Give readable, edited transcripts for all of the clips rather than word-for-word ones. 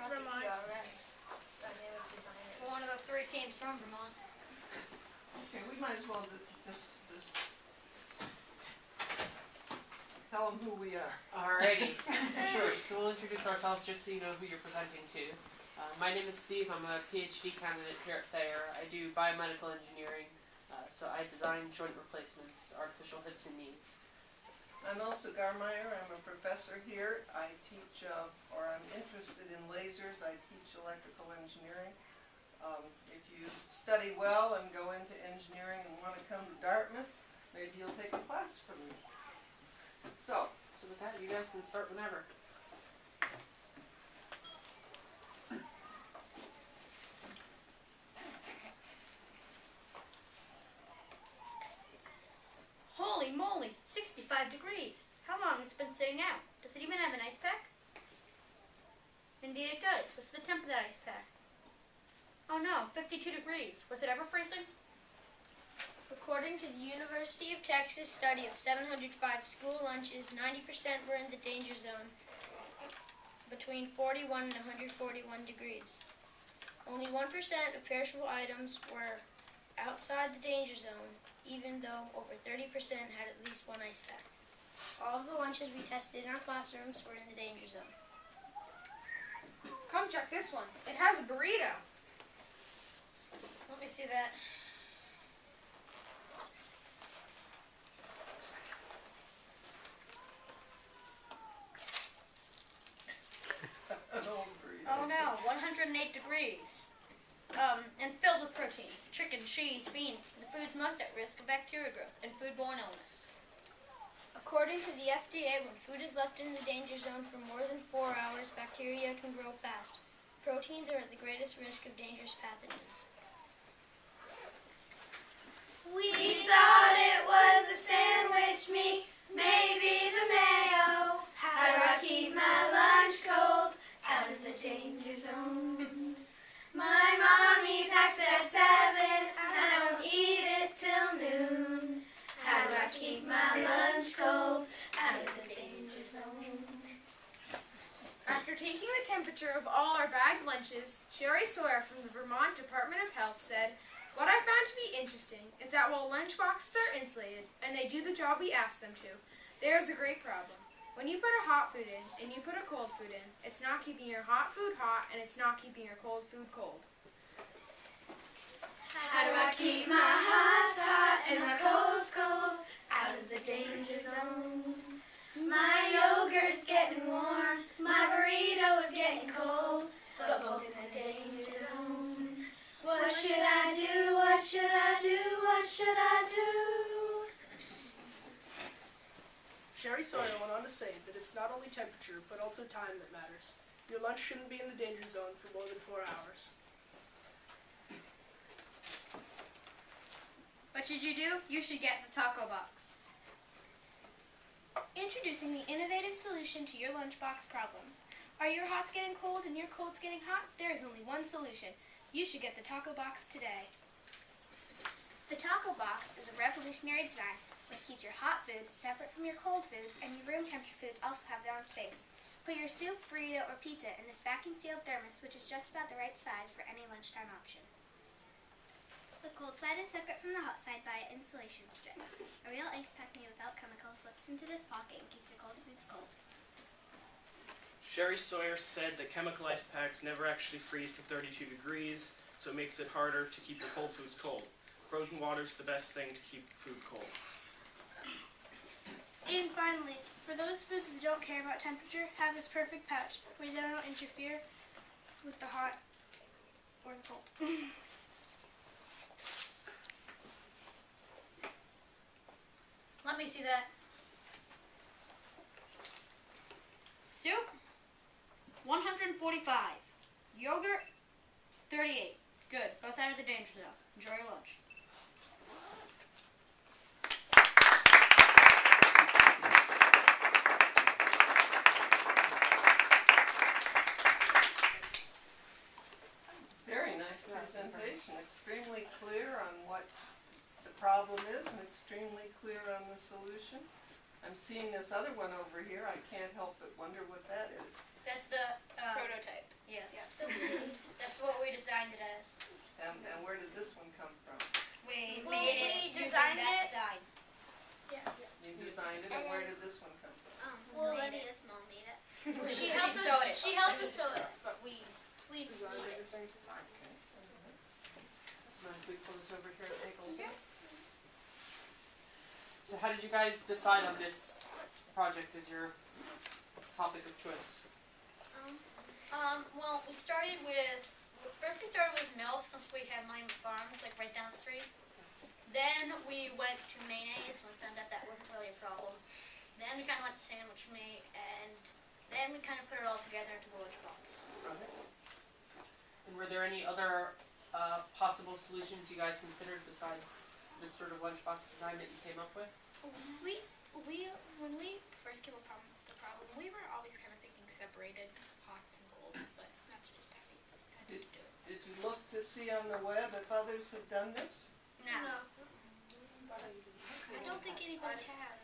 Vermont. We're one of those 3 teams from Vermont. Okay, we might as well just tell them who we are. Alrighty, sure. So we'll introduce ourselves just so you know who you're presenting to. My name is Steve. I'm a PhD candidate here at Thayer. I do biomedical engineering, so I design joint replacements, artificial hips and knees. I'm Elsa Garmeyer. I'm a professor here. I teach, or I'm interested in lasers. I teach electrical engineering. If you study well and go into engineering and want to come to Dartmouth, maybe you'll take a class from me. So with that, you guys can start whenever. Holy moly, 65 degrees. How long has it been sitting out? Does it even have an ice pack? Indeed it does. What's the temp of that ice pack? Oh no, 52 degrees. Was it ever freezing? According to the University of Texas study of 705 school lunches, 90% were in the danger zone between 41 and 141 degrees. Only 1% of perishable items were outside the danger zone, even though over 30% had at least one ice pack. All of the lunches we tested in our classrooms were in the danger zone. Come check this one. It has a burrito. Let me see that. Oh no, 108 degrees. And filled with proteins, chicken, cheese, beans, the foods most at risk of bacteria growth and foodborne illness. According to the FDA, when food is left in the danger zone for more than 4 hours, bacteria can grow fast. Proteins are at the greatest risk of dangerous pathogens. We thought it was the sandwich meat, maybe the mayo. How do I keep my lunch cold out of the danger zone? My mommy packs it at 7, I don't eat it till noon. How do I keep my lunch cold out of the danger zone? After taking the temperature of all our bagged lunches, Sherry Sawyer from the Vermont Department of Health said, "What I found to be interesting is that while lunch boxes are insulated and they do the job we ask them to, there is a great problem. When you put a hot food in and you put a cold food in, it's not keeping your hot food hot and it's not keeping your cold food cold." How do I keep my hot hot and my cold's cold out of the danger zone? My yogurt's getting warm, my burrito is getting cold, but both in the danger zone. What should I do? What should I do? What should I do? Sherry Sawyer went on to say that it's not only temperature, but also time that matters. Your lunch shouldn't be in the danger zone for more than 4 hours. What should you do? You should get the taco box. Introducing the innovative solution to your lunchbox problems. Are your hots getting cold and your colds getting hot? There is only one solution. You should get the taco box today. The taco box is a revolutionary design which keeps your hot foods separate from your cold foods, and your room temperature foods also have their own space. Put your soup, burrito, or pizza in this vacuum-sealed thermos, which is just about the right size for any lunchtime option. The cold side is separate from the hot side by an insulation strip. A real ice pack made without chemicals slips into this pocket and keeps your cold foods cold. Sherry Sawyer said that chemical ice packs never actually freeze to 32 degrees, so it makes it harder to keep your cold foods cold. Frozen water is the best thing to keep food cold. And finally, for those foods that don't care about temperature, have this perfect pouch where they don't interfere with the hot or the cold. Let me see that. Soup, 145. Yogurt, 38. Good. Both out of the danger zone. Enjoy your lunch. Very nice presentation. Extremely clear on what the problem is and extremely clear on the solution. I'm seeing this other one over here. I can't help but wonder what that is. That's the Prototype. Yes. She helped us to, but we Design everything. Mind if we pull this over here and take a look? So how did you guys decide on this project as your topic of choice? Well, we started with milk since we had Miami Farms, like right down the street. Then we went to mayonnaise and we found out that wasn't really a problem. Then we kind of went to sandwich meat, and then we kind of put it all together into the lunchbox. And were there any other possible solutions you guys considered besides this sort of lunchbox design that you came up with? When we first came upon the problem, we were always kind of thinking separated, hot and cold, but that's just how we had to do it. Did you look to see on the web if others have done this? No. I don't think anybody has.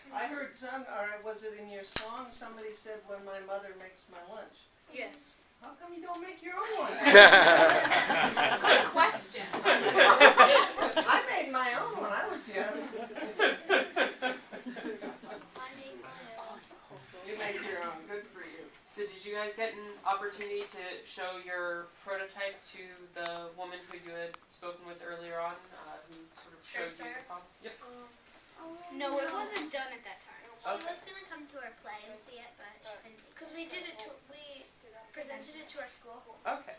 I heard some, or was it in your song, somebody said, when my mother makes my lunch. Yes. How come you don't make your own lunch? Good question. I made my own when I was young. You make your own, good for you. So did you guys get an opportunity to show your prototype to the woman who you had spoken with earlier on, who sort of showed you the problem? Yep. No, it wasn't done at that time. She was gonna come to our play and see it, but she couldn't. Because we presented it to our school. Okay.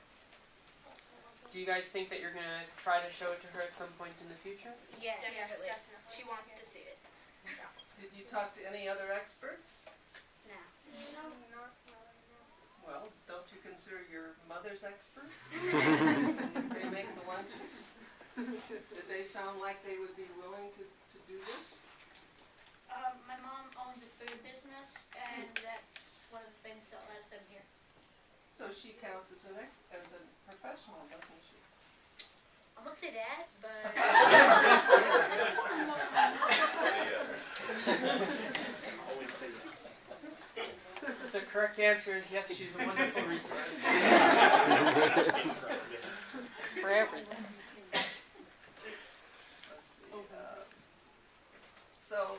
Do you guys think that you're going to try to show it to her at some point in the future? Yes. Definitely. She wants to see it. Did you talk to any other experts? No. Well, don't you consider your mother's experts? They make the lunches. Did they sound like they would be willing to do this? My mom owns a food business, and that's one of the things that led us in here. So she counts as a professional, doesn't she? I won't say that, but Always say yes. The correct answer is yes, she's a wonderful resource. For everything. Let's see. So,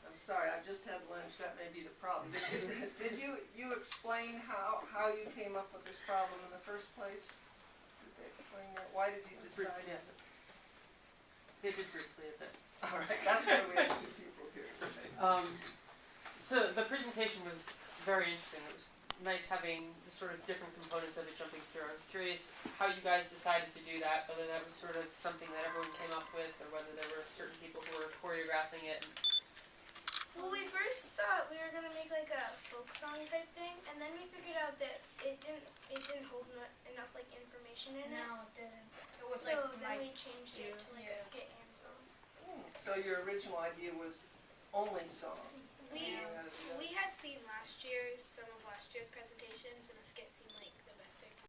I'm sorry, I just had lunch. That may be the problem. Did you explain how you came up with this problem in the first place? Did they explain that? Why did you decide? Yeah. They did briefly a bit. All right, that's why we have two people here. So the presentation was very interesting. It was nice having the sort of different components of it jumping through. I was curious how you guys decided to do that, whether that was sort of something that everyone came up with, or whether there were certain people who were choreographing it. Well, we first thought we were gonna make like a folk song type thing, and then we figured out that it didn't hold enough like information in it. no, it didn't. It was So like then we changed it to like yeah. a skit and song. So your original idea was only song. We had seen some of last year's presentations, and